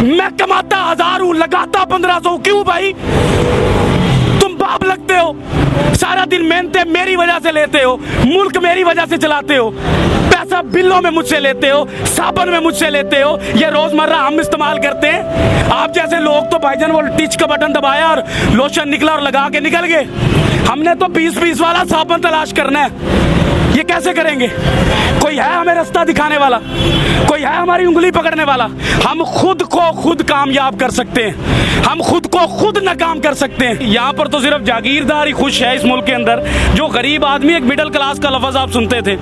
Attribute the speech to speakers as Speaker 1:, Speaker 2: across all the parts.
Speaker 1: मैं कमाता 1000 हूं, लगाता 1500। क्यों भाई? तुम बाप लगते हो, सारा दिन मेहनतें मेरी वजह से लेते हो, मुल्क मेरी वजह से चलाते हो, पैसा बिलों में मुझसे लेते हो, साबुन में मुझसे लेते हो, ये रोजमर्रा हम इस्तेमाल करते हैं। आप जैसे लोग तो भाईजान वो टिच का बटन दबाया और लोशन निकला और लगा के निकल गए। हमने तो 20-20 वाला साबुन तलाश करना है। ये कैसे करेंगे? कोई है हमें रास्ता दिखाने वाला? कोई है हमारी उंगली पकड़ने वाला? हम खुद को खुद कामयाब कर सकते हैं, हम खुद को खुद नाकाम कर सकते हैं। यहाँ पर तो सिर्फ जागीरदार ही खुश है इस मुल्क के अंदर। जो गरीब आदमी, एक मिडिल क्लास का लफ्ज आप सुनते थे,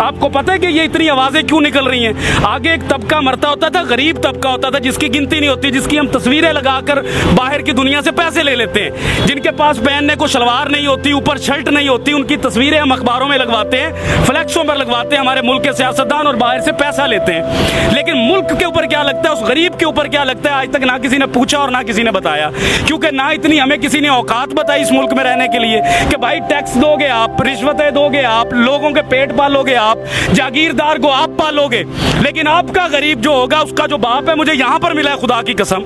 Speaker 1: आपको पता है कि ये इतनी आवाजें क्यों निकल रही हैं? आगे एक तबका मरता होता था, गरीब तबका होता था, जिसकी गिनती नहीं होती, जिसकी हम तस्वीरें लगाकर बाहर की दुनिया से पैसे ले लेते हैं, जिनके पास पहनने को शलवार नहीं होती, ऊपर शर्ट नहीं होती, उनकी तस्वीरें हम अखबारों में लगवाते हैं, फ्लैक्सों पर लगवाते हैं, हमारे मुल्क के सियासतदान, और बाहर से पैसा लेते हैं। लेकिन मुल्क के ऊपर क्या लगता है, उस गरीब के ऊपर क्या लगता है, आज तक ना किसी ने पूछा और ना किसी ने बताया। क्योंकि ना इतनी हमें किसी ने औकात बताई इस मुल्क में रहने के लिए कि भाई टैक्स दोगे आप, रिश्वतें दोगे आप, लोगों के पेट पालोगे आप, जागीरदार को आप पालोगे। लेकिन आपका गरीब जो होगा, उसका जो बाप है, मुझे यहाँ पर मिला है खुदा की कसम,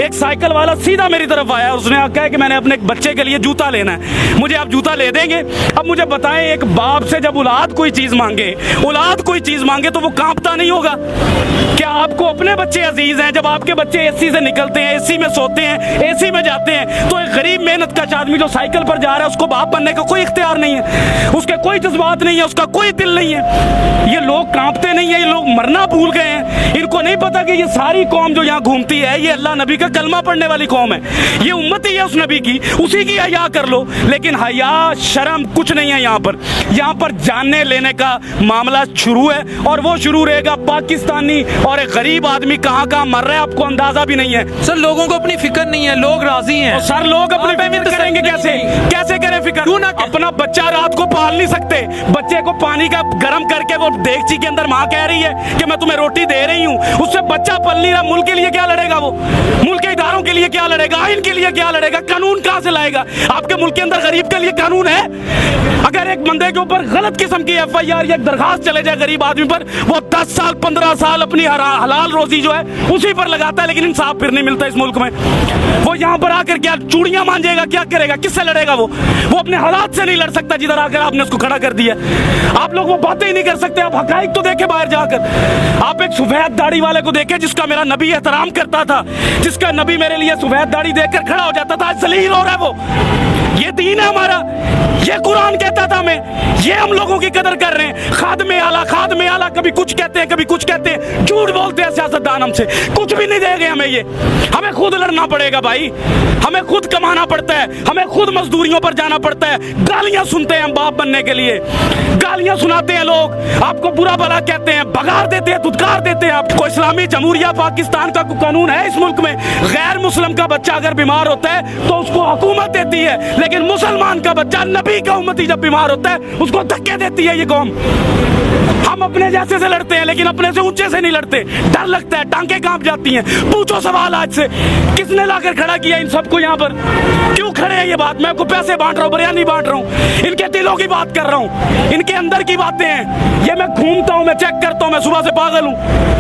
Speaker 1: एक साइकिल वाला सीधा मेरी तरफ आया, उसने कहा है कि मैंने अपने बच्चे के लिए जूता लेना है, मुझे आप जूता ले देंगे? अब मुझे बताएं, एक बाप से जब औलाद कोई चीज मांगे, औलाद कोई चीज मांगे, तो वो कांपता नहीं होगा? क्या आपको अपने बच्चे अजीज हैं? जब आपके बच्चे एसी से निकलते हैं, एसी में सोते हैं, एसी में जाते हैं, तो एक गरीब मेहनत का आदमी जो साइकिल पर जा रहा है, उसको बाप बनने का कोई इख्तियार नहीं है, उसके कोई जज्बात नहीं है, उसका कोई दिल नहीं है। ये लोग कांपते नहीं है, ये लोग मरना भूल गए हैं। इनको नहीं पता कि ये सारी कौम जो यहाँ घूमती है, ये अल्लाह नबी का कलमा पढ़ने वाली कौम है, ये उम्मत ही है उस नबी की, उसी की हया कर लो। लेकिन हया शर्म कुछ नहीं है यहाँ पर। यहाँ पर जानने लेने का मामला शुरू है, और वो शुरू रहेगा। पाकिस्तानी और एक गरीब आदमी कहाँ कहाँ मर रहा है, आपको अंदाजा भी नहीं है।
Speaker 2: सर, लोगों को अपनी फिक्र नहीं है, लोग राजी हैं।
Speaker 1: सर, लोग अपनी फिक्र करेंगे कैसे? कैसे करें फिक्र? क्यों ना? अपना बच्चा रात को पाल नहीं सकते? बच्चे को पानी का गर्म करके वो देगची के अंदर माँ कह रही है कि मैं तुम्हें रोटी दे रही हूँ, उससे बच्चा पल नहीं रहा। मुल्क के लिए क्या लड़ेगा वो? मुल्क के इदारों के लिए क्या लड़ेगा? आइन के लिए क्या लड़ेगा? कानून कहाँ से लाएगा? आपके मुल्क के अंदर गरीब के लिए कानून है? अगर एक बंदे के ऊपर गलत किस्म की FIR या दरखास्त चले जाए गरीब आदमी पर, वो 10 साल 15 साल अपनी हलाल रोजी जो है उसी पर लगाता है, लेकिन इंसाफ फिर नहीं मिलता इस मुल्क में। वो यहाँ पर आकर क्या चूड़ियां मांजेगा? क्या करेगा? किससे लड़ेगा? वो अपने हालात से नहीं लड़ सकता जिधर आकर आपने उसको खड़ा कर दिया। आप लोग वो बातें ही नहीं कर सकते। आप हकाइक तो देखे बाहर जाकर। आप एक सफेद दाढ़ी वाले को देखे जिसका मेरा नबी एहतराम करता था, जिसका नबी मेरे लिए सफेद दाढ़ी देखकर खड़ा हो जाता था, आज जलील हो रहा है वो। ये दीन है हमारा, ये कुरान कहता था हमें, ये हम लोगों की कदर कर रहे हैं। खादमे आला कभी कुछ कहते हैं, कभी कुछ कहते हैं, झूठ बोलते हैं सियासतदान हमसे, कुछ भी नहीं देंगे हमें। ये हमें खुद लड़ना पड़ेगा भाई, हमें खुद कमाना पड़ता है, हमें खुद मजदूरियों पर जाना पड़ता है। गालियां सुनते हैं हम बाप बनने के लिए, गालियां सुनाते हैं लोग, आपको बुरा भला कहते हैं, भगार देते हैं, धुतकार देते हैं। आपको इस्लामी जमहूरिया पाकिस्तान का कानून है इस मुल्क में, गैर मुस्लिम का बच्चा अगर बीमार होता है तो उसको हुकूमत देती है, लेकिन मुसलमान का बच्चा, नबी का उम्मती जब बीमार होता है उसको धक्के देती है ये कौम। हम अपने जैसे से लड़ते हैं, लेकिन अपने से ऊंचे से नहीं लड़ते। डर लगता है, टांगे कांप जाती हैं। पूछो सवाल आज से, किसने लाकर खड़ा किया इन सबको यहाँ पर? क्यों खड़े हैं? ये बात मैं आपको पैसे बांट रहा हूँ, बिरयानी बांट रहा हूँ, इनके दिलों की बात कर रहा हूँ, इनके अंदर की बातें हैं। ये मैं घूमता हूँ, मैं चेक करता हूँ, मैं सुबह से पागल हूँ।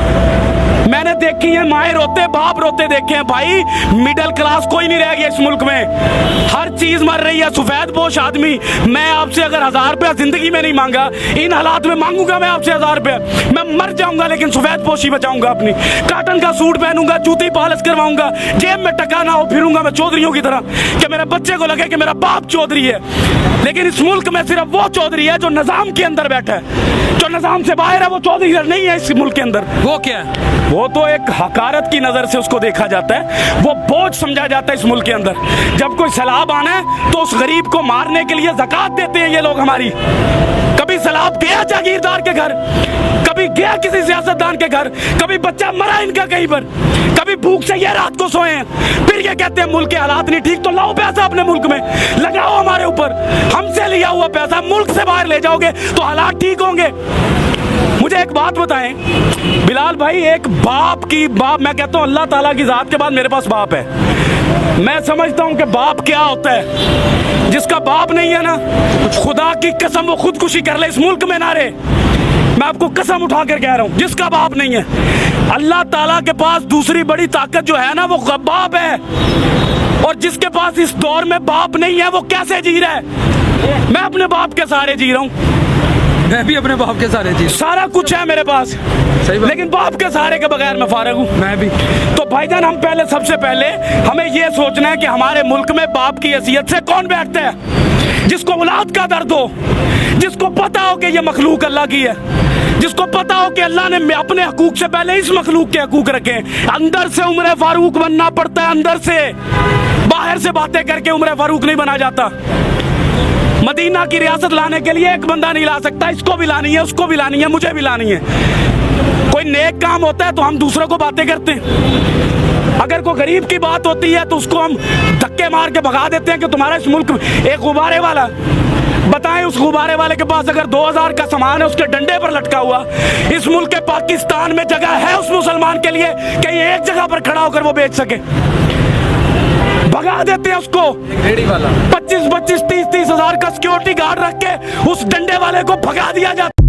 Speaker 1: मैंने देखी है माए रोते, बाप रोते देखे हैं भाई। मिडिल क्लास कोई नहीं रह गया इस मुल्क में, हर चीज मर रही है। सफेद पोश आदमी, मैं आपसे अगर 1000 रुपया जिंदगी में नहीं मांगा, इन हालात में मांगूंगा मैं आपसे 1000 रुपया, मैं मर जाऊंगा, लेकिन सफेद पोशी बचाऊंगा अपनी। कॉटन का सूट पहनूंगा, जूती पॉलिश करवाऊंगा, जेब में टका ना हो, फिरूंगा मैं चौधरियों की तरह कि मेरे बच्चे को लगे कि मेरा बाप चौधरी है। लेकिन इस मुल्क में सिर्फ वो चौधरी है जो निजाम के अंदर बैठा है, जो निजाम से बाहर है वो चौधरी नहीं है इस मुल्क के अंदर।
Speaker 2: वो क्या है?
Speaker 1: वो तो एक हकारत की नजर से उसको देखा जाता है, वो बोझ समझा जाता है इस मुल्क के अंदर। जब कोई सैलाब आना है तो उस गरीब को मारने के लिए ज़कात देते हैं ये लोग हमारी। कभी सैलाब गया जागीरदार के घर, कभी गया किसी सियासतदान के घर, कभी बच्चा मरा इनका कहीं पर, कभी भूख से ये रात को सोए हैं, फिर ये कहते हैं मुल्क के हालात नहीं ठीक, तो लाओ पैसा अपने मुल्क में लगाओ हमारे ऊपर। हमसे लिया हुआ पैसा मुल्क से बाहर ले जाओगे तो हालात ठीक होंगे। मुझे एक बात बताएं बिलाल भाई, एक बाप मैं कहता हूं अल्लाह ताला की जात के बाद मेरे पास बाप है। मैं समझता हूं कि बाप क्या होता है। जिसका बाप नहीं है ना, खुदा की कसम वो खुदकुशी कर ले इस मुल्क में ना रहे। मैं आपको कसम उठा कर कह रहा हूं, जिसका बाप नहीं है, अल्लाह ताला के पास दूसरी बड़ी ताकत जो है ना वो बाप है। और जिसके पास इस दौर में बाप नहीं है वो कैसे जी रहा है? मैं अपने बाप के सहारे जी रहा हूं,
Speaker 2: मैं भी अपने बाप के सारे जी,
Speaker 1: सारा कुछ है मेरे पास,
Speaker 2: सही बात।
Speaker 1: लेकिन बाप के सहारे के बगैर मैं फारिग हूं।
Speaker 2: मैं भी।
Speaker 1: तो भाईजान, हम पहले सबसे पहले हमें यह सोचना है कि हमारे मुल्क में बाप की हैसियत से कौन बैठता है? जिसको औलाद का दर्द हो, जिसको पता हो कि ये मखलूक अल्लाह की है, जिसको पता हो कि अल्लाह ने अपने हकूक से पहले इस मखलूक के हकूक रखे। अंदर से उम्र फारूक बनना पड़ता है, अंदर से, बाहर से बातें करके उम्र फारूक नहीं बना जाता। मदीना की रियासत लाने के लिए एक बंदा नहीं ला सकता, इसको भी लानी है, उसको भी लानी है, मुझे भी लानी है। कोई नेक काम होता है तो हम दूसरों को बातें करते हैं, अगर कोई गरीब की बात होती है तो उसको हम धक्के मार के भगा देते हैं कि तुम्हारा इस मुल्क में एक गुब्बारे वाला, बताएं उस गुब्बारे वाले के पास अगर 2000 का सामान है उसके डंडे पर लटका हुआ, इस मुल्क के पाकिस्तान में जगह है उस मुसलमान के लिए कहीं एक जगह पर खड़ा होकर वो बेच सके? भगा देते हैं उसको।
Speaker 2: रेडी वाला
Speaker 1: 25-25, 30-30 हजार का सिक्योरिटी गार्ड रख के उस डंडे वाले को भगा दिया जाता।